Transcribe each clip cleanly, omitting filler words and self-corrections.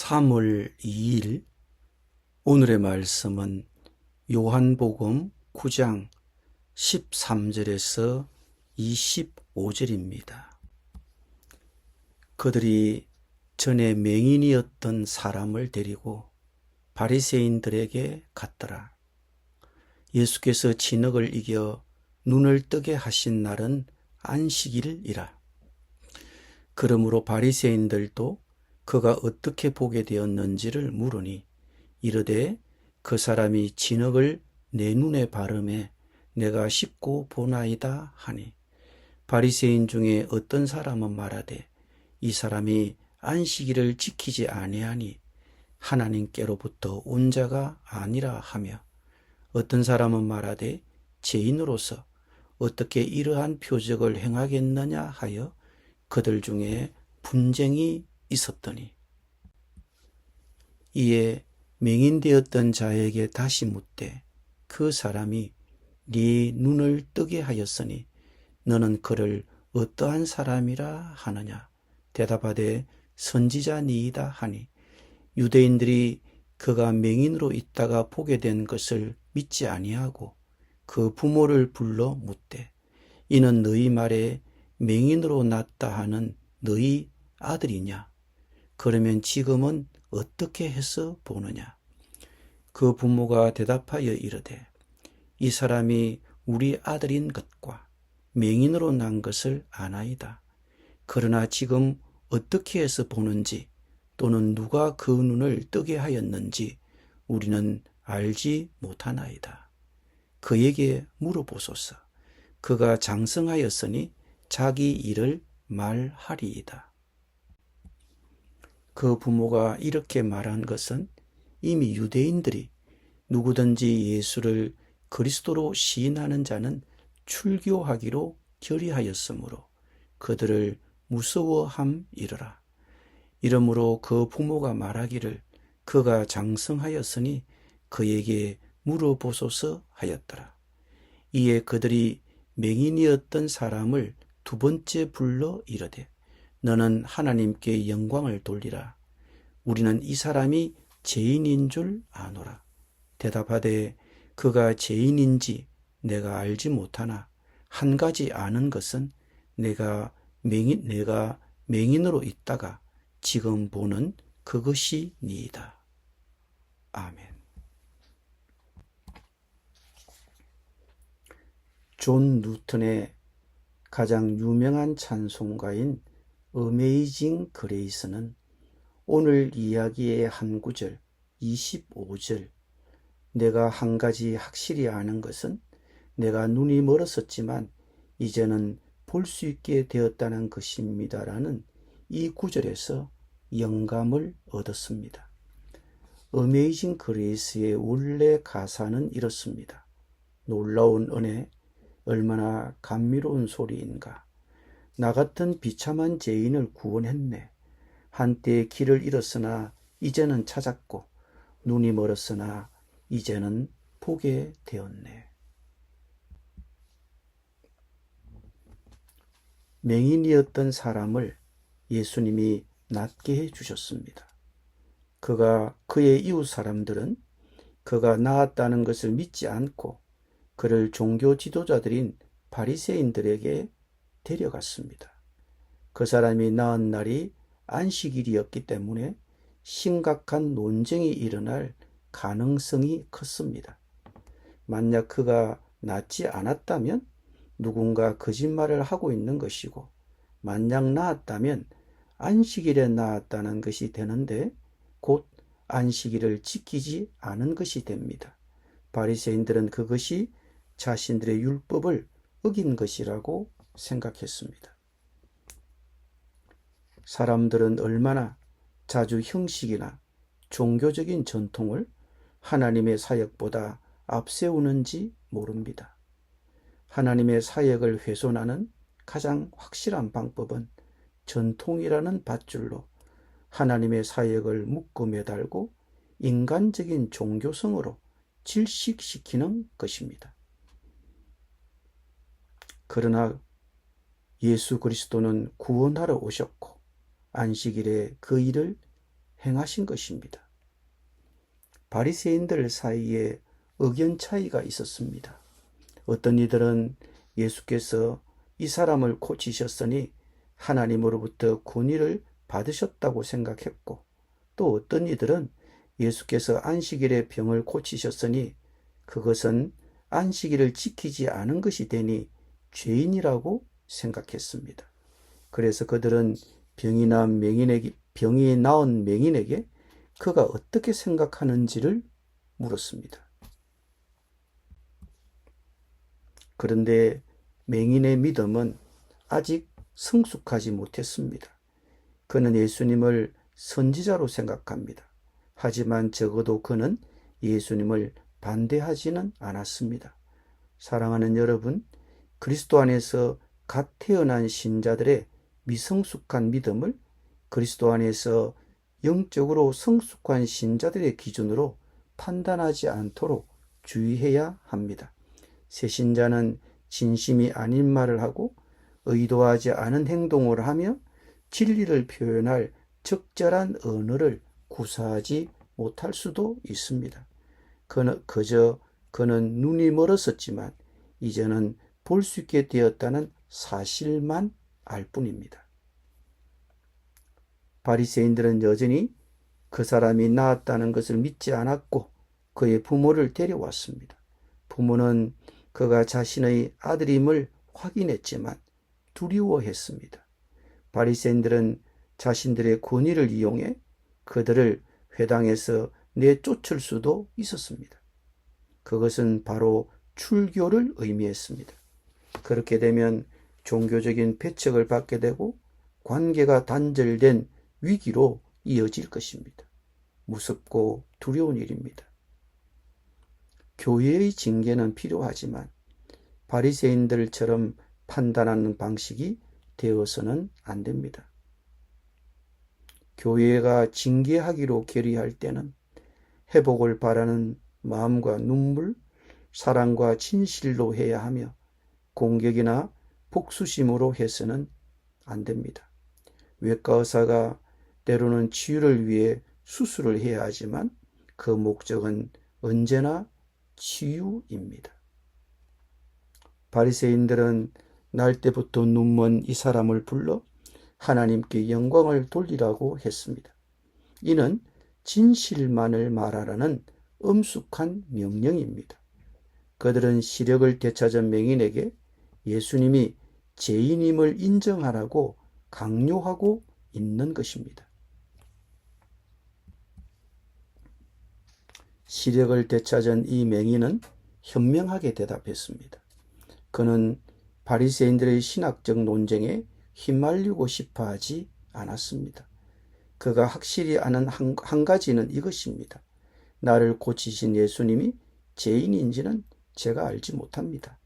3월 2일 오늘의 말씀은 요한복음 9장 13절에서 25절입니다. 그들이 전에 맹인이었던 사람을 데리고 바리새인들에게 갔더라. 예수께서 진흙을 이겨 눈을 뜨게 하신 날은 안식일이라. 그러므로 바리새인들도 그가 어떻게 보게 되었는지를 물으니 이르되 그 사람이 진흙을 내 눈에 바르매 내가 씹고 보나이다 하니, 바리새인 중에 어떤 사람은 말하되 이 사람이 안식일을 지키지 아니하니 하나님께로부터 온 자가 아니라 하며, 어떤 사람은 말하되 죄인으로서 어떻게 이러한 표적을 행하겠느냐 하여 그들 중에 분쟁이 있었더니, 이에 맹인되었던 자에게 다시 묻되 그 사람이 네 눈을 뜨게 하였으니 너는 그를 어떠한 사람이라 하느냐? 대답하되 선지자니이다 하니, 유대인들이 그가 맹인으로 있다가 보게 된 것을 믿지 아니하고 그 부모를 불러 묻되 이는 너희 말에 맹인으로 났다 하는 너희 아들이냐? 그러면 지금은 어떻게 해서 보느냐? 그 부모가 대답하여 이르되 이 사람이 우리 아들인 것과 맹인으로 난 것을 아나이다. 그러나 지금 어떻게 해서 보는지 또는 누가 그 눈을 뜨게 하였는지 우리는 알지 못하나이다. 그에게 물어보소서. 그가 장성하였으니 자기 일을 말하리이다. 그 부모가 이렇게 말한 것은 이미 유대인들이 누구든지 예수를 그리스도로 시인하는 자는 출교하기로 결의하였으므로 그들을 무서워함이러라. 이러므로 그 부모가 말하기를 그가 장성하였으니 그에게 물어보소서 하였더라. 이에 그들이 맹인이었던 사람을 두 번째 불러 이르되 너는 하나님께 영광을 돌리라. 우리는 이 사람이 죄인인 줄 아노라. 대답하되 그가 죄인인지 내가 알지 못하나 한 가지 아는 것은 내가 맹인으로 있다가 지금 보는 그것이 니이다. 아멘. 존 뉴턴의 가장 유명한 찬송가인 어메이징 그레이스는 오늘 이야기의 한 구절 25절, 내가 한 가지 확실히 아는 것은 내가 눈이 멀었었지만 이제는 볼 수 있게 되었다는 것입니다 라는 이 구절에서 영감을 얻었습니다. 어메이징 그레이스의 원래 가사는 이렇습니다. 놀라운 은혜, 얼마나 감미로운 소리인가. 나 같은 비참한 죄인을 구원했네. 한때 길을 잃었으나 이제는 찾았고 눈이 멀었으나 이제는 보게 되었네. 맹인이었던 사람을 예수님이 낫게 해주셨습니다. 그의 이웃 사람들은 그가 나았다는 것을 믿지 않고 그를 종교 지도자들인 바리새인들에게 데려갔습니다. 그 사람이 나은 날이 안식일이었기 때문에 심각한 논쟁이 일어날 가능성이 컸습니다. 만약 그가 낫지 않았다면 누군가 거짓말을 하고 있는 것이고, 만약 나았다면 안식일에 나았다는 것이 되는데 곧 안식일을 지키지 않은 것이 됩니다. 바리새인들은 그것이 자신들의 율법을 어긴 것이라고 생각했습니다. 사람들은 얼마나 자주 형식이나 종교적인 전통을 하나님의 사역보다 앞세우는지 모릅니다. 하나님의 사역을 훼손하는 가장 확실한 방법은 전통이라는 밧줄로 하나님의 사역을 묶어 매달고 인간적인 종교성으로 질식시키는 것입니다. 그러나 예수 그리스도는 구원하러 오셨고 안식일에 그 일을 행하신 것입니다. 바리새인들 사이에 의견 차이가 있었습니다. 어떤 이들은 예수께서 이 사람을 고치셨으니 하나님으로부터 권위를 받으셨다고 생각했고, 또 어떤 이들은 예수께서 안식일에 병을 고치셨으니 그것은 안식일을 지키지 않은 것이 되니 죄인이라고 생각했습니다. 그래서 그들은 병이 나은 맹인에게 그가 어떻게 생각하는지를 물었습니다. 그런데 맹인의 믿음은 아직 성숙하지 못했습니다. 그는 예수님을 선지자로 생각합니다. 하지만 적어도 그는 예수님을 반대하지는 않았습니다. 사랑하는 여러분, 그리스도 안에서 갓 태어난 신자들의 미성숙한 믿음을 그리스도 안에서 영적으로 성숙한 신자들의 기준으로 판단하지 않도록 주의해야 합니다. 새신자는 진심이 아닌 말을 하고 의도하지 않은 행동을 하며 진리를 표현할 적절한 언어를 구사하지 못할 수도 있습니다. 그는 눈이 멀었었지만 이제는 볼 수 있게 되었다는 사실만 알 뿐입니다. 바리새인들은 여전히 그 사람이 나았다는 것을 믿지 않았고 그의 부모를 데려왔습니다. 부모는 그가 자신의 아들임을 확인했지만 두려워했습니다. 바리새인들은 자신들의 권위를 이용해 그들을 회당에서 내쫓을 수도 있었습니다. 그것은 바로 출교를 의미했습니다. 그렇게 되면 종교적인 배척을 받게 되고 관계가 단절된 위기로 이어질 것입니다. 무섭고 두려운 일입니다. 교회의 징계는 필요하지만 바리새인들처럼 판단하는 방식이 되어서는 안 됩니다. 교회가 징계하기로 결의할 때는 회복을 바라는 마음과 눈물, 사랑과 진실로 해야 하며 공격이나 복수심으로 해서는 안 됩니다. 외과 의사가 때로는 치유를 위해 수술을 해야 하지만 그 목적은 언제나 치유입니다. 바리새인들은 날 때부터 눈먼 이 사람을 불러 하나님께 영광을 돌리라고 했습니다. 이는 진실만을 말하라는 엄숙한 명령입니다. 그들은 시력을 되찾은 맹인에게 예수님이 죄인임을 인정하라고 강요하고 있는 것입니다. 시력을 되찾은 이 맹인은 현명하게 대답했습니다. 그는 바리새인들의 신학적 논쟁에 휘말리고 싶어 하지 않았습니다. 그가 확실히 아는 한 가지는 이것입니다. 나를 고치신 예수님이 죄인인지는 제가 알지 못합니다.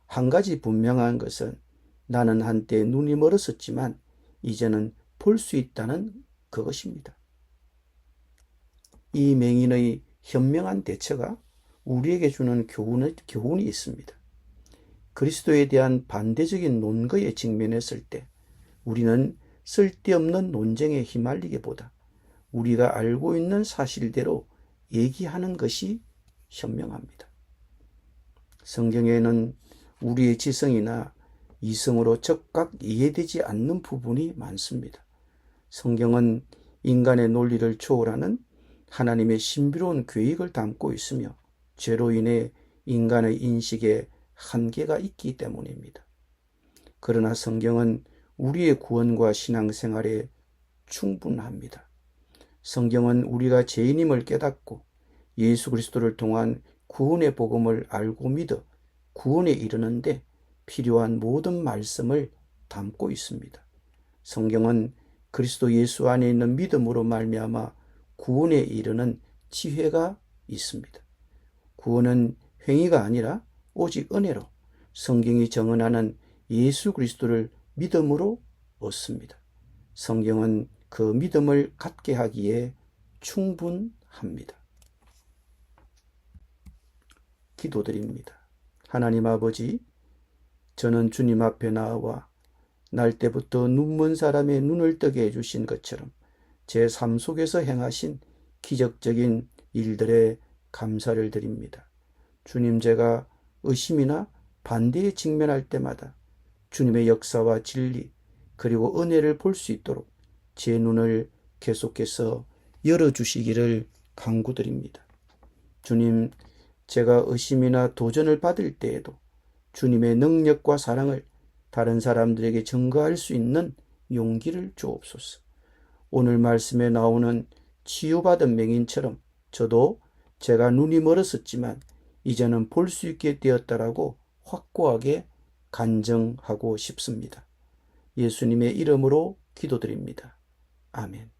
한 가지 분명한 것은 나는 한때 눈이 멀었었지만 이제는 볼 수 있다는 그것입니다. 이 맹인의 현명한 대처가 우리에게 주는 교훈이 있습니다. 그리스도에 대한 반대적인 논거에 직면했을 때 우리는 쓸데없는 논쟁에 휘말리기보다 우리가 알고 있는 사실대로 얘기하는 것이 현명합니다. 성경에는 우리의 지성이나 이성으로 즉각 이해되지 않는 부분이 많습니다. 성경은 인간의 논리를 초월하는 하나님의 신비로운 계획을 담고 있으며 죄로 인해 인간의 인식에 한계가 있기 때문입니다. 그러나 성경은 우리의 구원과 신앙생활에 충분합니다. 성경은 우리가 죄인임을 깨닫고 예수 그리스도를 통한 구원의 복음을 알고 믿어 구원에 이르는데 필요한 모든 말씀을 담고 있습니다. 성경은 그리스도 예수 안에 있는 믿음으로 말미암아 구원에 이르는 지혜가 있습니다. 구원은 행위가 아니라 오직 은혜로 성경이 정언하는 예수 그리스도를 믿음으로 얻습니다. 성경은 그 믿음을 갖게 하기에 충분합니다. 기도드립니다. 하나님 아버지, 저는 주님 앞에 나와 날 때부터 눈먼 사람의 눈을 뜨게 해주신 것처럼 제 삶 속에서 행하신 기적적인 일들에 감사를 드립니다. 주님, 제가 의심이나 반대에 직면할 때마다 주님의 역사와 진리 그리고 은혜를 볼 수 있도록 제 눈을 계속해서 열어주시기를 간구드립니다. 주님, 제가 의심이나 도전을 받을 때에도 주님의 능력과 사랑을 다른 사람들에게 증거할 수 있는 용기를 주옵소서. 오늘 말씀에 나오는 치유받은 맹인처럼 저도 제가 눈이 멀었었지만 이제는 볼 수 있게 되었다라고 확고하게 간증하고 싶습니다. 예수님의 이름으로 기도드립니다. 아멘.